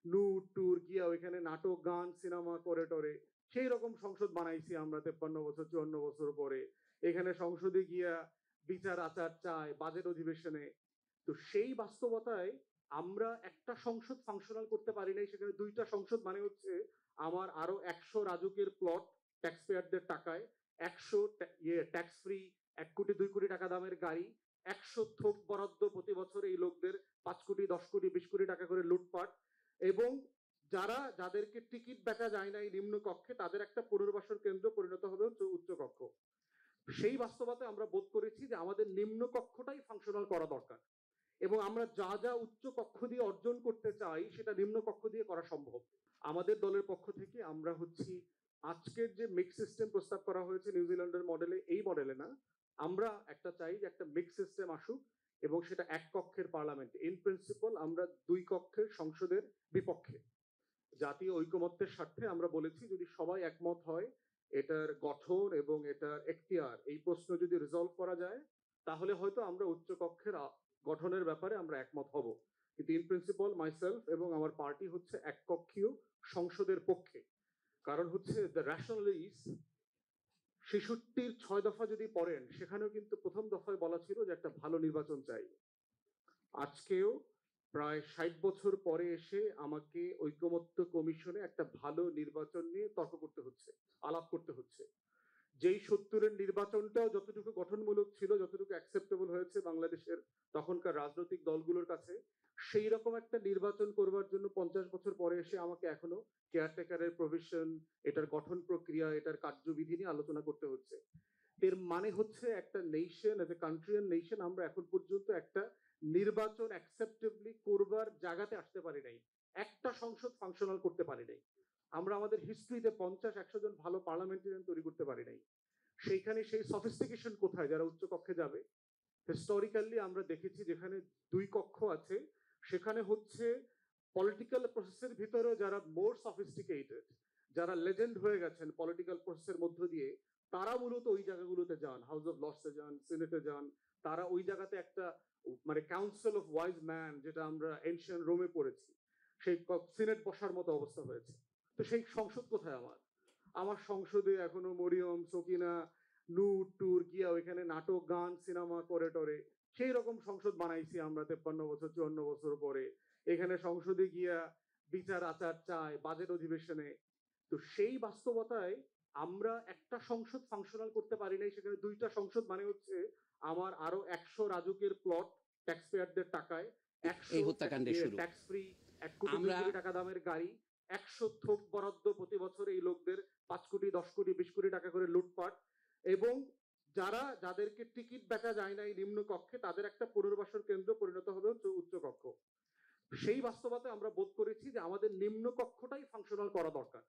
নূর tour গিয়া ওইখানে নাটক গান সিনেমা করে টরে সেই রকম সংসদ বানাইছি আমরা 53 বছর 54 বছর পরে। এখানে সংসদে গিয়া বিচার আচার চায় বাজেট অধিবেশনে। তো সেই বাস্তবতায় আমরা একটা সংসদ ফাংশনাল করতে পারি নাই, সেখানে দুইটা সংসদ মানে হচ্ছে আমার আরো 100 রাজুকের প্লট ট্যাক্স পেয়ারদের টাকায়, 100 ট্যাক্স ফ্রি 1 কোটি 2 কোটি টাকা দামের গাড়ি, 100 থোক বরাদ্দ প্রতি বছর এই লোকদের 5 কোটি 10 কোটি 20 কোটি টাকা করে লুটপাট, এবং যাদেরকে টিকিট বেচা যায় নাই নিম্ন কক্ষে তাদের একটা পুনর্বাসন কেন্দ্র পরিণত হবে হচ্ছে উচ্চ কক্ষ। সেই বাস্তবতা আমরা বোধ করেছি যে আমাদের নিম্ন কক্ষটাই ফাংশনাল করা দরকার, এবং আমরা যা যা উচ্চ কক্ষ দিয়ে অর্জন করতে চাই সেটা নিম্ন কক্ষ দিয়ে করা সম্ভব। আমাদের দলের পক্ষ থেকে আমরা হচ্ছি আজকের যে মিক্স সিস্টেম প্রস্তাব করা হয়েছে নিউজিল্যান্ডের মডেলে, এই মডেলে না, আমরা একটা চাই যে একটা মিক্স সিস্টেম আসুক এবং সেটা এক কক্ষের পার্লামেন্ট। ইন প্রিন্সিপাল আমরা 2 কক্ষের সংসদের বিপক্ষে। জাতীয় ঐকমত্যের স্বার্থে আমরা বলেছি যদি সবাই একমত হয় এটার গঠন এবং এটার এখতিয়ার এই প্রশ্ন যদি রিজলভ করা যায় তাহলে হয়তো আমরা উচ্চকক্ষের গঠনের ব্যাপারে আমরা একমত হব। কিন্তু ইন প্রিন্সিপাল মাইসেলফ এবং আমার পার্টি হচ্ছে এককক্ষীয় সংসদের পক্ষে। কারণ হচ্ছে দ্য রেশনাল ইজ 66-র 6 দফা যদি পড়েন সেখানেও কিন্তু প্রথম দফায় বলা ছিল যে একটা ভালো নির্বাচন চাই। আজকেও প্রায় 60 বছর পরে এসে আমাকে ঐকমত্য কমিশনে একটা ভালো নির্বাচন নিয়ে তর্ক করতে হচ্ছে, আলাপ করতে হচ্ছে। যেই 70-এর নির্বাচনটাও যতটুকু গঠনমূলক ছিল, যতটুকু অ্যাকসেপ্টেবল হয়েছে বাংলাদেশের তখনকার রাজনৈতিক দলগুলোর কাছে, সেই রকম একটা নির্বাচন করবার জন্য 50 বছর পরে এসে আমাকে এখনো কেয়ারটেকারের প্রভিশন, এটার গঠন প্রক্রিয়া, এটার কার্যবিধি নিয়ে আলোচনা করতে হচ্ছে। এর মানে হচ্ছে একটা nation, as a country and nation, আমরা এখন পর্যন্ত একটা নির্বাচন অ্যাকসেপ্টেবলি করবার জায়গাতে আসতে পারি নাই, একটা সংসদ ফাংশনাল করতে পারি নাই। আমরা আমাদের হিস্ট্রিতে 50-100 জন ভালো পার্লামেন্টারিয়ান তৈরি করতে পারি নাই। সেইখানে সেই সফিস্টিকেশন কোথায় যারা উচ্চ কক্ষে যাবে? হিস্টোরিক্যালি আমরা দেখেছি যেখানে 2 কক্ষ আছে সেখানে হচ্ছে পলিটিক্যাল প্রসেসের ভিতরে যারা মোর সফিস্টিকেটেড, যারা লেজেন্ড হয়ে গেছেন পলিটিক্যাল প্রসেসের মধ্য দিয়ে, তারা মূলত ওই জায়গাগুলোতে যান, হাউস অফ লর্ডসে যান, সিনেটে যান। তারা ওই জায়গাতে একটা মানে কাউন্সিল অফ ওয়াইজ ম্যান, যেটা আমরা এনশিয়েন্ট রোমে পড়েছি, সেই সিনেট বসার মতো অবস্থা হয়েছে। তো সেই সংসদ কোথায় আমার? আমার সংসদে এখনো মরিয়ম সকিনা নূর ট্যুর গিয়া ওইখানে নাটক গান সিনেমা করে টরে সেই রকম সংসদ বানাইছি আমরা 53 বছর 54 বছর পরে। এখানে সংসদে গিয়া বিচার আচার চায় বাজেট অধিবেশনে। তো সেই বাস্তবতায় আমরা একটা সংসদ ফাংশনাল করতে পারি নাই, সেখানে দুইটা সংসদ মানে হচ্ছে আমার আরো 100 রাজুকের প্লট ট্যাক্স পেয়ারদের টাকায়, 100 ট্যাক্স ফ্রি 1 কোটি 2 কোটি টাকা দামের গাড়ি, 100 থোক বরাদ্দ প্রতি বছর এই লোকদের 5 কোটি 10 কোটি 20 কোটি টাকা করে লুটপাট, এবং যাদেরকে টিকিট বেচা যায় নাই নিম্ন কক্ষে তাদের একটা পুনর্বাসন কেন্দ্র পরিণত হবে হচ্ছে উচ্চ কক্ষ। সেই বাস্তবতায় আমরা বোধ করেছি যে আমাদের নিম্ন কক্ষটাই ফাংশনাল করা দরকার,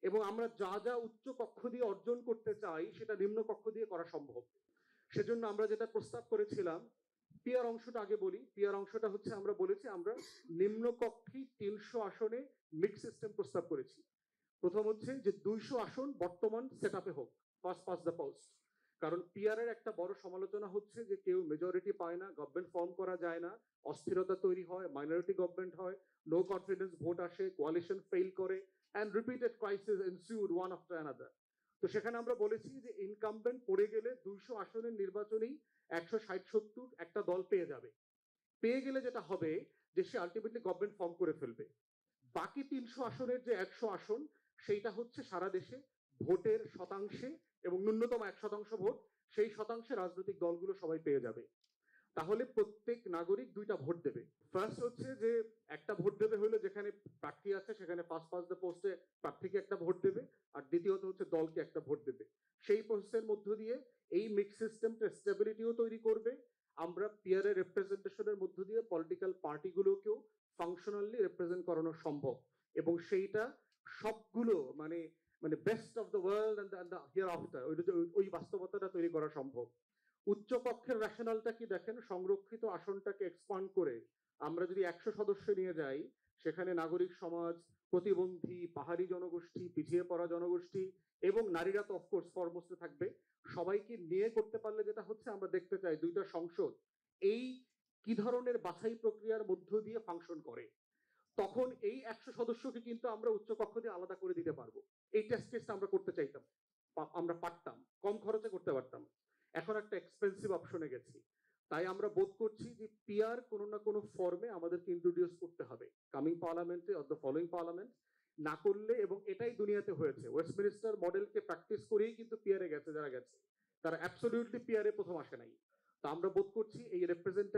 এবং আমরা যা যা উচ্চ কক্ষ দিয়ে অর্জন করতে চাই সেটা নিম্ন কক্ষ দিয়ে করা সম্ভব। সেজন্য আমরা যেটা প্রস্তাব করেছিলাম, পিয়ার অংশটা আগে বলি। পিয়ার অংশটা হচ্ছে আমরা বলেছি আমরা নিম্ন কক্ষে 300 আসনে মিক্স সিস্টেম প্রস্তাব করেছি। প্রথম হচ্ছে যে 200 আসন বর্তমান সেট আপে হোক, ফার্স্ট পাস দ্য পোস্ট। কারণ পিআর এর একটা বড় সমালোচনা হচ্ছে যে কেউ মেজরিটি পায় না, গভর্নমেন্ট ফর্ম করা যায় না, অস্থিরতা তৈরি হয়, মাইনরিটি গভর্নমেন্ট হয়, নো কনফিডেন্স ভোট আসে, কোয়ালিশন ফেল করে, and repeated crisis ensued one after another. তো সেখানে আমরা বলেছি যে ইনকামবেন্ট পড়ে গেলে 200 আসনের নির্বাচনেই 160-70 একটা দল পেয়ে যাবে। পেয়ে গেলে যেটা হবে যে সে আলটিমেটলি গভর্নমেন্ট ফর্ম করে ফেলবে। বাকি 300 আসনের যে 100 আসন, সেইটা হচ্ছে সারা দেশে ভোটের শতাংশে এবং ন্যূনতম 1% ভোট, সেই শতাংশে রাজনৈতিক দলগুলো সবাই পেয়ে যাবে। তাহলে প্রত্যেক নাগরিক 2টা ভোট দেবে। ফার্স্ট হচ্ছে যে একটা ভোট দেবে হলো যেখানে প্রার্থী আছে সেখানে ফার্স্ট পাস দ্য পোস্টে প্রার্থীকে একটা ভোট দেবে, আর দ্বিতীয়ত হচ্ছে দলকে একটা ভোট দেবে। সেই প্রসেসের মধ্য দিয়ে এই মিক্স সিস্টেমটা স্টেবিলিটিও তৈরি করবে। আমরা পিয়ারের রিপ্রেজেন্টেশনের মধ্য দিয়ে পলিটিক্যাল পার্টিগুলোকেও ফাংশনালি রিপ্রেজেন্ট করানো সম্ভব, এবং সেইটা সবগুলো মানে মানে best of the world and the hereafter ওই বাস্তবতাটা তৈরি করা সম্ভব। উচ্চ কক্ষের রেশনালটা কি দেখেন, সংরক্ষিত আসনটাকে এক্সপান্ড করে আমরা যদি 100 সদস্য নিয়ে যাই, সেখানে নাগরিক সমাজ, প্রতিবন্ধী, পাহাড়ি জনগোষ্ঠী, পিছিয়ে পড়া জনগোষ্ঠী এবং নারীরা তো অফকোর্স ফরমোস্টে থাকবে, সবাইকে নিয়ে করতে পারলে যেটা হচ্ছে আমরা দেখতে চাই 2টা সংসদ এই কি ধরনের বাছাই প্রক্রিয়ার মধ্য দিয়ে ফাংশন করে। তখন এই 100 সদস্যকে কিন্তু আমরা উচ্চ কক্ষ দিয়ে আলাদা করে দিতে পারবো। এই টেস্ট কেসটা আমরা করতে চাইতাম, আমরা পারতাম, কম খরচে করতে পারতাম। এখন একটা এক্সপেন্সিভ অপশনে গেছি। তাই আমরা বোধ করছি যে পিআর কোনো না কোনো ফর্মে আমাদেরকে ইন্ট্রোডিউস করতে হবে কামিং পার্লামেন্টে অর দ্য ফলোইং পার্লামেন্ট। না করলে, এবং এটাই দুনিয়াতে হয়েছে, ওয়েস্টমিনিস্টার মডেলকে প্র্যাকটিস করেই কিন্তু পিআরে গেছে যারা গেছে, তারা অ্যাবসলিউটলি পিআরে প্রথম আসে নাই। তা আমরা বোধ করছি এই রিপ্রেজেন্টেশন